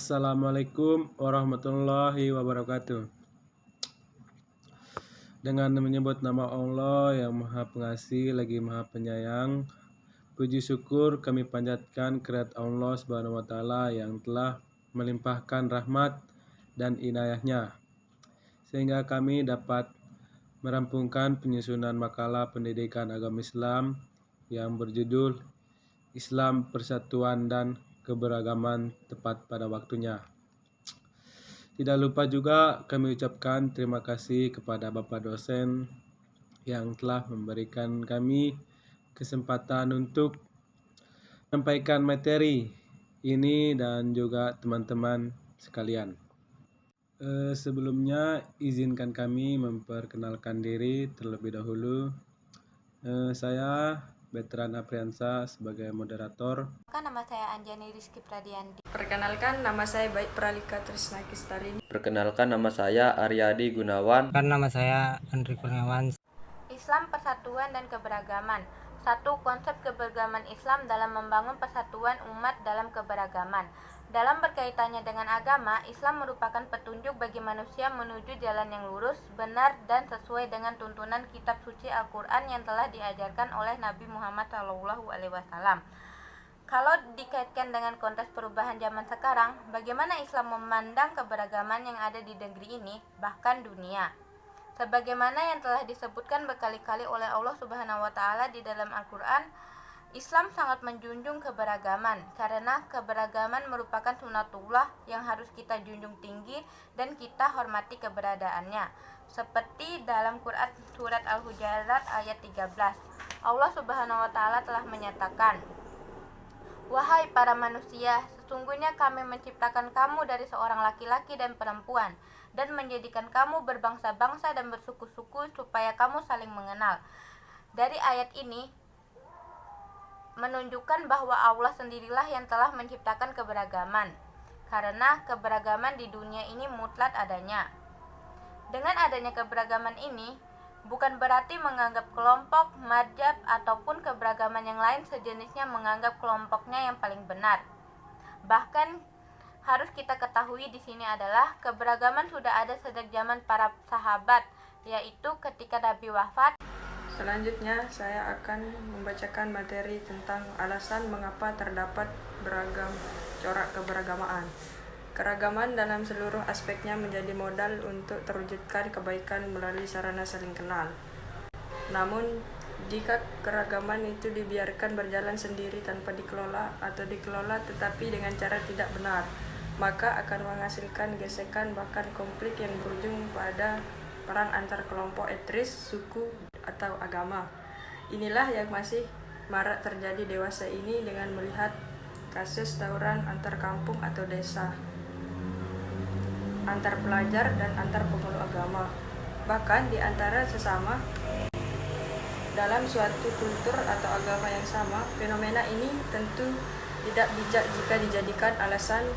Assalamualaikum warahmatullahi wabarakatuh. Dengan menyebut nama Allah yang Maha Pengasih lagi Maha Penyayang, puji syukur kami panjatkan kehadirat Allah Subhanahu wa taala yang telah melimpahkan rahmat dan inayahnya sehingga kami dapat merampungkan penyusunan makalah pendidikan agama Islam yang berjudul Islam Persatuan dan Keberagaman tepat pada waktunya. Tidak lupa juga kami ucapkan terima kasih kepada Bapak dosen yang telah memberikan kami kesempatan untuk menyampaikan materi ini dan juga teman-teman sekalian. Sebelumnya izinkan kami memperkenalkan diri terlebih dahulu. Saya Veteran Apriansa sebagai moderator. Nama saya Anjani Rizky Pradianti. Perkenalkan, nama saya Baik Pralika Trisna Kistarini. Perkenalkan, nama saya Aryadi Gunawan. Nama saya Andri Kurniawan. Islam Persatuan dan Keberagaman. Satu konsep keberagaman Islam dalam membangun persatuan umat dalam keberagaman. Dalam berkaitannya dengan agama, Islam merupakan petunjuk bagi manusia menuju jalan yang lurus, benar, dan sesuai dengan tuntunan kitab suci Al-Quran yang telah diajarkan oleh Nabi Muhammad SAW. Kalau dikaitkan dengan konteks perubahan zaman sekarang, bagaimana Islam memandang keberagaman yang ada di negeri ini, bahkan dunia? Sebagaimana yang telah disebutkan berkali-kali oleh Allah Subhanahu wa taala di dalam Al-Qur'an, Islam sangat menjunjung keberagaman karena keberagaman merupakan sunatullah yang harus kita junjung tinggi dan kita hormati keberadaannya. Seperti dalam Quran surat Al-Hujurat ayat 13. Allah Subhanahu wa taala telah menyatakan, "Wahai para manusia, sesungguhnya kami menciptakan kamu dari seorang laki-laki dan perempuan dan menjadikan kamu berbangsa-bangsa dan bersuku-suku supaya kamu saling mengenal." Dari ayat ini menunjukkan bahwa Allah sendirilah yang telah menciptakan keberagaman, karena keberagaman di dunia ini mutlak adanya. Dengan adanya keberagaman ini, bukan berarti menganggap kelompok, madhab, ataupun keberagaman yang lain sejenisnya menganggap kelompoknya yang paling benar. Bahkan harus kita ketahui di sini adalah keberagaman sudah ada sejak zaman para sahabat, yaitu ketika Nabi wafat. Selanjutnya, saya akan membacakan materi tentang alasan mengapa terdapat beragam corak keberagamaan. Keragaman dalam seluruh aspeknya menjadi modal untuk terwujudkan kebaikan melalui sarana saling kenal. Namun, jika keragaman itu dibiarkan berjalan sendiri tanpa dikelola atau dikelola tetapi dengan cara tidak benar, maka akan menghasilkan gesekan bahkan konflik yang berujung pada perang antar kelompok etnis, suku, atau agama. Inilah yang masih marak terjadi dewasa ini dengan melihat kasus tawuran antar kampung atau desa, antar pelajar dan antar pemeluk agama, bahkan di antara sesama dalam suatu kultur atau agama yang sama. Fenomena ini tentu tidak bijak jika dijadikan alasan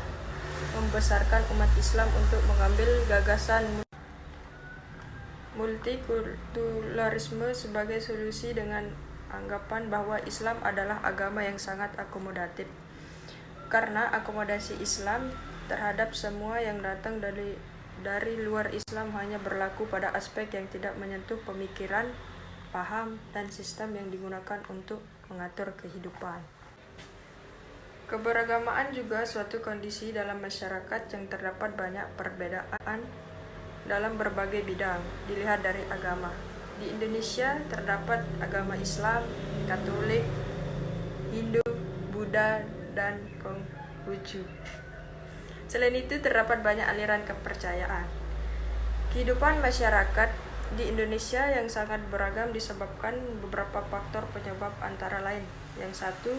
membesarkan umat Islam untuk mengambil gagasan multikulturalisme sebagai solusi dengan anggapan bahwa Islam adalah agama yang sangat akomodatif. Karena akomodasi Islam terhadap semua yang datang dari luar Islam hanya berlaku pada aspek yang tidak menyentuh pemikiran, paham, dan sistem yang digunakan untuk mengatur kehidupan. Keberagamaan juga suatu kondisi dalam masyarakat yang terdapat banyak perbedaan dalam berbagai bidang, dilihat dari agama. Di Indonesia terdapat agama Islam, Katolik, Hindu, Buddha, dan Konghucu. Selain itu terdapat banyak aliran kepercayaan. Kehidupan masyarakat di Indonesia yang sangat beragam disebabkan beberapa faktor penyebab antara lain. Yang satu,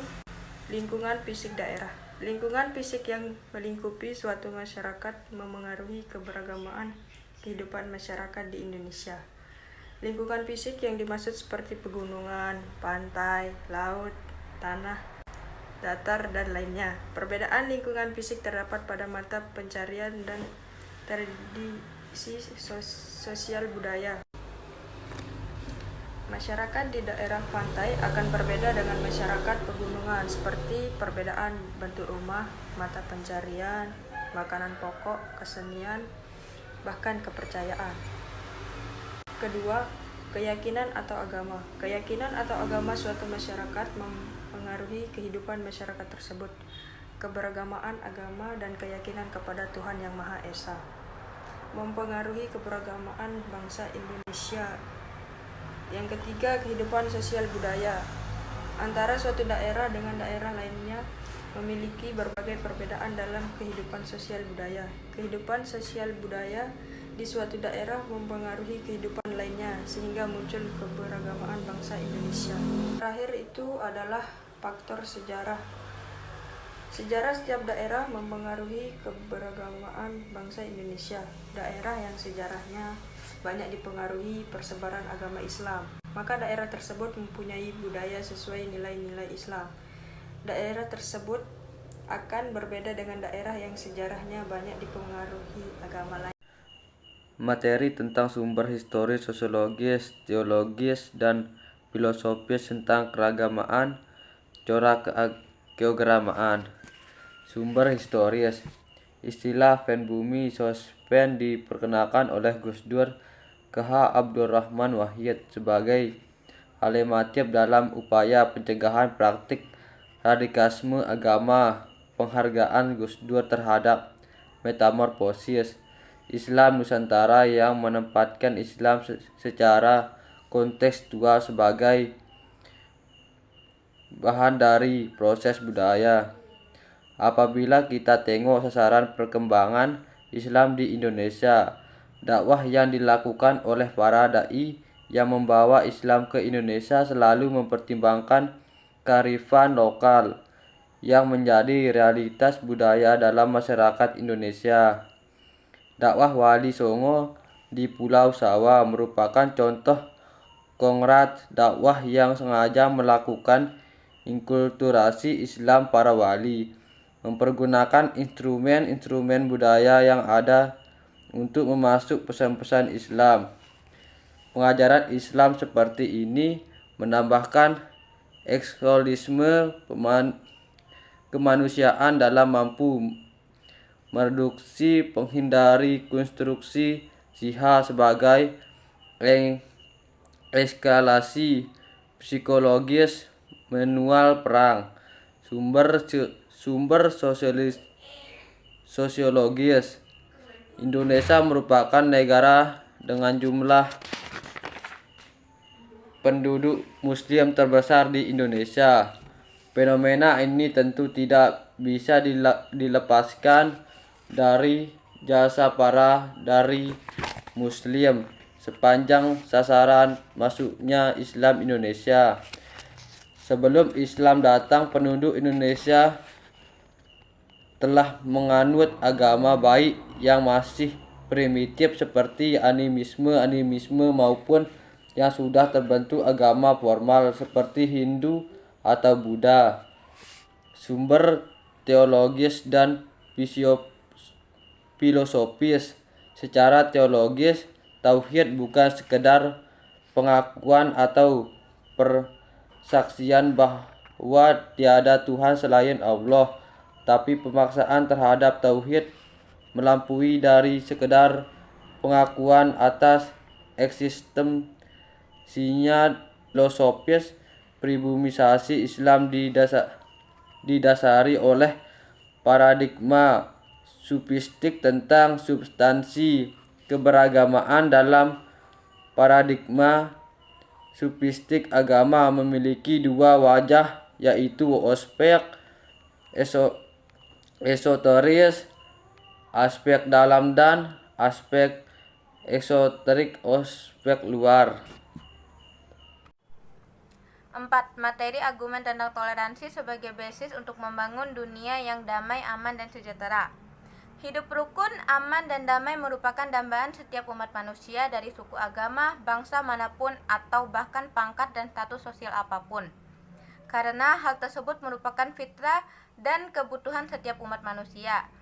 lingkungan fisik daerah. Lingkungan fisik yang melingkupi suatu masyarakat memengaruhi keberagaman kehidupan masyarakat di Indonesia. Lingkungan fisik yang dimaksud seperti pegunungan, pantai, laut, tanah, datar, dan lainnya. Perbedaan lingkungan fisik terdapat pada mata pencarian dan tradisi sosial budaya. Masyarakat di daerah pantai akan berbeda dengan masyarakat pegunungan, seperti perbedaan bentuk rumah, mata pencarian, makanan pokok, kesenian, bahkan kepercayaan. Kedua, keyakinan atau agama. Keyakinan atau agama suatu masyarakat mempengaruhi kehidupan masyarakat tersebut. Keberagamaan agama dan keyakinan kepada Tuhan Yang Maha Esa mempengaruhi keberagamaan bangsa Indonesia. Yang ketiga, kehidupan sosial budaya. Antara suatu daerah dengan daerah lainnya memiliki berbagai perbedaan dalam kehidupan sosial budaya. Kehidupan sosial budaya di suatu daerah mempengaruhi kehidupan lainnya sehingga muncul keberagamaan bangsa Indonesia. Terakhir itu adalah faktor sejarah. Sejarah setiap daerah mempengaruhi keberagamaan bangsa Indonesia. Daerah yang sejarahnya banyak dipengaruhi persebaran agama Islam, maka daerah tersebut mempunyai budaya sesuai nilai-nilai Islam. Daerah tersebut akan berbeda dengan daerah yang sejarahnya banyak dipengaruhi agama lain. Materi tentang sumber historis, sosiologis, teologis, dan filosofis tentang keragamaan, corak keagamaan. Sumber historis. Istilah Fen Bumi Sospen diperkenalkan oleh Gus Dur K.H. Abdurrahman Wahid sebagai alimatif dalam upaya pencegahan praktik radikalisme agama. Penghargaan Gus Dur terhadap metamorfosis Islam Nusantara yang menempatkan Islam secara kontekstual sebagai bahan dari proses budaya. Apabila kita tengok sasaran perkembangan Islam di Indonesia, dakwah yang dilakukan oleh para dai yang membawa Islam ke Indonesia selalu mempertimbangkan kearifan lokal yang menjadi realitas budaya dalam masyarakat Indonesia. Dakwah Wali Songo di Pulau Sawa merupakan contoh konkret dakwah yang sengaja melakukan inkulturasi Islam para wali, mempergunakan instrumen-instrumen budaya yang ada untuk memasuk pesan-pesan Islam. Pengajaran Islam seperti ini menambahkan eksolisme kemanusiaan dalam mampu mereduksi menghindari konstruksi jihad sebagai eskalasi psikologis manual perang. Sumber sosiologis. Indonesia merupakan negara dengan jumlah penduduk muslim terbesar di Indonesia. Fenomena ini tentu tidak bisa dilepaskan dari jasa para dari muslim sepanjang sasaran masuknya Islam Indonesia. Sebelum Islam datang, penduduk Indonesia telah menganut agama baik yang masih primitif seperti animisme maupun yang sudah terbentuk agama formal seperti Hindu atau Buddha. Sumber teologis dan filosofis. Secara teologis, tauhid bukan sekedar pengakuan atau persaksian bahwa tiada Tuhan selain Allah, tapi pemaksaan terhadap tauhid melampaui dari sekedar pengakuan atas eksistensinya. Filosofis. Pribumisasi Islam didasari oleh paradigma sufistik tentang substansi keberagamaan. Dalam paradigma sufistik, agama memiliki dua wajah, yaitu aspek esoteris, aspek dalam, dan aspek eksoterik, aspek luar. 4. Materi argumen tentang toleransi sebagai basis untuk membangun dunia yang damai, aman, dan sejahtera. Hidup rukun, aman, dan damai merupakan dambaan setiap umat manusia dari suku, agama, bangsa manapun, atau bahkan pangkat dan status sosial apapun. Karena hal tersebut merupakan fitrah dan kebutuhan setiap umat manusia.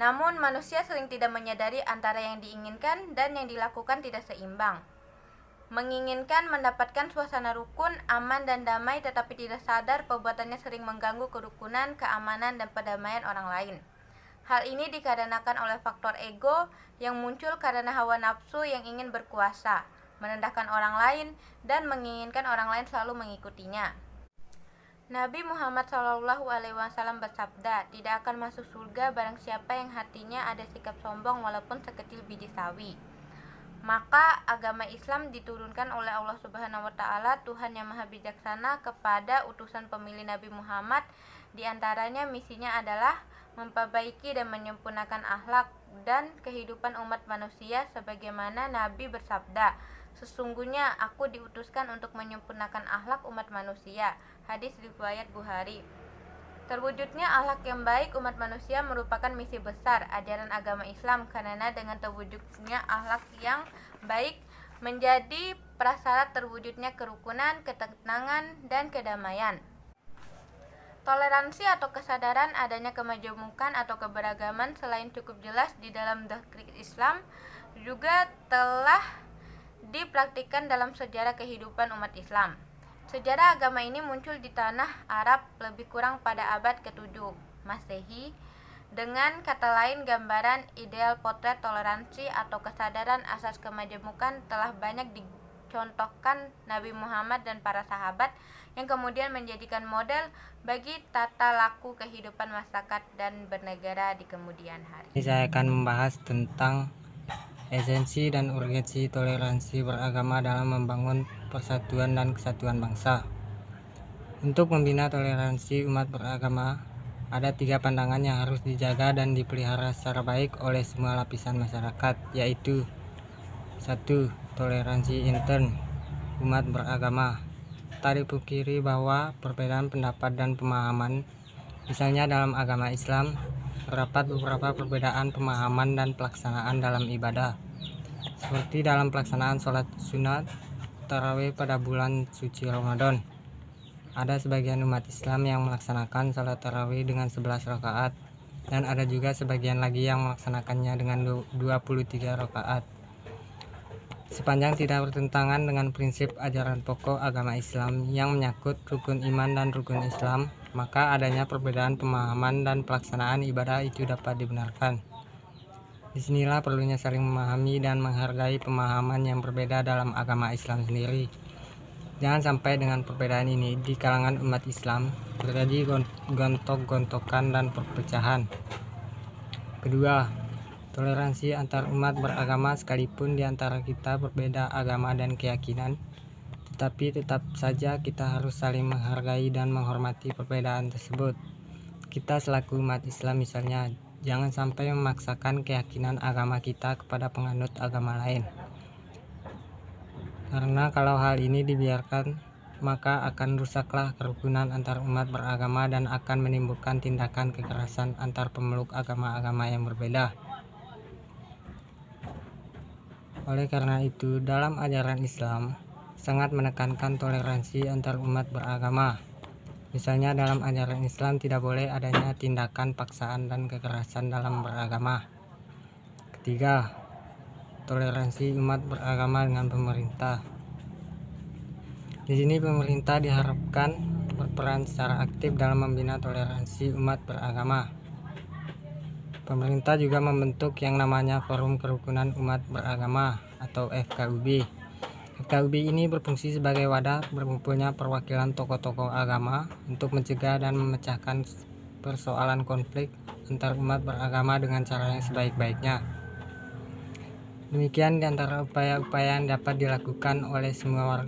Namun manusia sering tidak menyadari antara yang diinginkan dan yang dilakukan tidak seimbang. Menginginkan mendapatkan suasana rukun, aman, dan damai, tetapi tidak sadar perbuatannya sering mengganggu kerukunan, keamanan, dan perdamaian orang lain. Hal ini dikarenakan oleh faktor ego yang muncul karena hawa nafsu yang ingin berkuasa, merendahkan orang lain, dan menginginkan orang lain selalu mengikutinya. Nabi Muhammad SAW bersabda, tidak akan masuk surga barang siapa yang hatinya ada sikap sombong walaupun sekecil biji sawi. Maka agama Islam diturunkan oleh Allah Subhanahu wa Ta'ala, Tuhan yang Maha Bijaksana, kepada utusan pemilih Nabi Muhammad. Di antaranya misinya adalah memperbaiki dan menyempurnakan akhlak dan kehidupan umat manusia, sebagaimana Nabi bersabda, sesungguhnya aku diutuskan untuk menyempurnakan akhlak umat manusia. Hadis riwayat Bukhari. Terwujudnya akhlak yang baik umat manusia merupakan misi besar ajaran agama Islam, karena dengan terwujudnya akhlak yang baik menjadi prasyarat terwujudnya kerukunan, ketenangan, dan kedamaian. Toleransi atau kesadaran adanya kemajemukan atau keberagaman selain cukup jelas di dalam doktrin Islam juga telah dipraktikkan dalam sejarah kehidupan umat Islam. Sejarah agama ini muncul di tanah Arab lebih kurang pada abad ke-7 Masehi. Dengan kata lain, gambaran ideal potret toleransi atau kesadaran asas kemajemukan telah banyak dicontohkan Nabi Muhammad dan para sahabat, yang kemudian menjadikan model bagi tata laku kehidupan masyarakat dan bernegara di kemudian hari. Saya akan membahas tentang esensi dan urgensi toleransi beragama dalam membangun persatuan dan kesatuan bangsa. Untuk membina toleransi umat beragama, ada 3 pandangan yang harus dijaga dan dipelihara secara baik oleh semua lapisan masyarakat, yaitu 1. Toleransi intern umat beragama. Tak dipungkiri bahwa perbedaan pendapat dan pemahaman, misalnya dalam agama Islam, terdapat beberapa perbedaan pemahaman dan pelaksanaan dalam ibadah, seperti dalam pelaksanaan sholat sunat tarawih pada bulan suci Ramadan. Ada sebagian umat Islam yang melaksanakan sholat tarawih dengan 11 rakaat, dan ada juga sebagian lagi yang melaksanakannya dengan 23 rakaat. Sepanjang tidak bertentangan dengan prinsip ajaran pokok agama Islam yang menyangkut rukun iman dan rukun Islam, maka adanya perbedaan pemahaman dan pelaksanaan ibadah itu dapat dibenarkan. Disinilah perlunya saling memahami dan menghargai pemahaman yang berbeda dalam agama Islam sendiri. Jangan sampai dengan perbedaan ini di kalangan umat Islam terjadi gontok-gontokan dan perpecahan. Kedua, toleransi antar umat beragama. Sekalipun di antara kita berbeda agama dan keyakinan, tetapi tetap saja kita harus saling menghargai dan menghormati perbedaan tersebut. Kita selaku umat Islam misalnya, jangan sampai memaksakan keyakinan agama kita kepada penganut agama lain. Karena kalau hal ini dibiarkan, maka akan rusaklah kerukunan antar umat beragama dan akan menimbulkan tindakan kekerasan antar pemeluk agama-agama yang berbeda. Oleh karena itu, dalam ajaran Islam sangat menekankan toleransi antar umat beragama. Misalnya dalam ajaran Islam tidak boleh adanya tindakan paksaan dan kekerasan dalam beragama. Ketiga, toleransi umat beragama dengan pemerintah. Di sini pemerintah diharapkan berperan secara aktif dalam membina toleransi umat beragama. Pemerintah juga membentuk yang namanya Forum Kerukunan Umat Beragama atau FKUB. FKUB ini berfungsi sebagai wadah berkumpulnya perwakilan tokoh-tokoh agama untuk mencegah dan memecahkan persoalan konflik antar umat beragama dengan cara yang sebaik-baiknya. Demikian di antara upaya-upaya yang dapat dilakukan oleh semua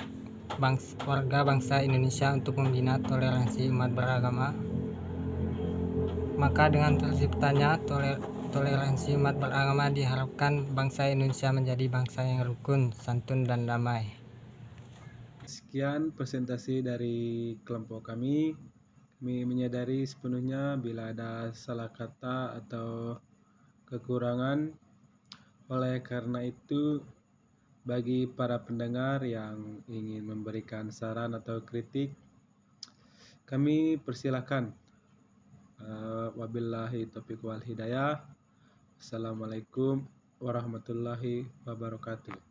warga bangsa Indonesia untuk membina toleransi umat beragama. Maka dengan terciptanya toleransi umat beragama diharapkan bangsa Indonesia menjadi bangsa yang rukun, santun, dan damai. Sekian presentasi dari kelompok kami. Kami menyadari sepenuhnya bila ada salah kata atau kekurangan. Oleh karena itu, bagi para pendengar yang ingin memberikan saran atau kritik, kami persilahkan. Wabillahi taufiq wal hidayah. Assalamualaikum warahmatullahi wabarakatuh.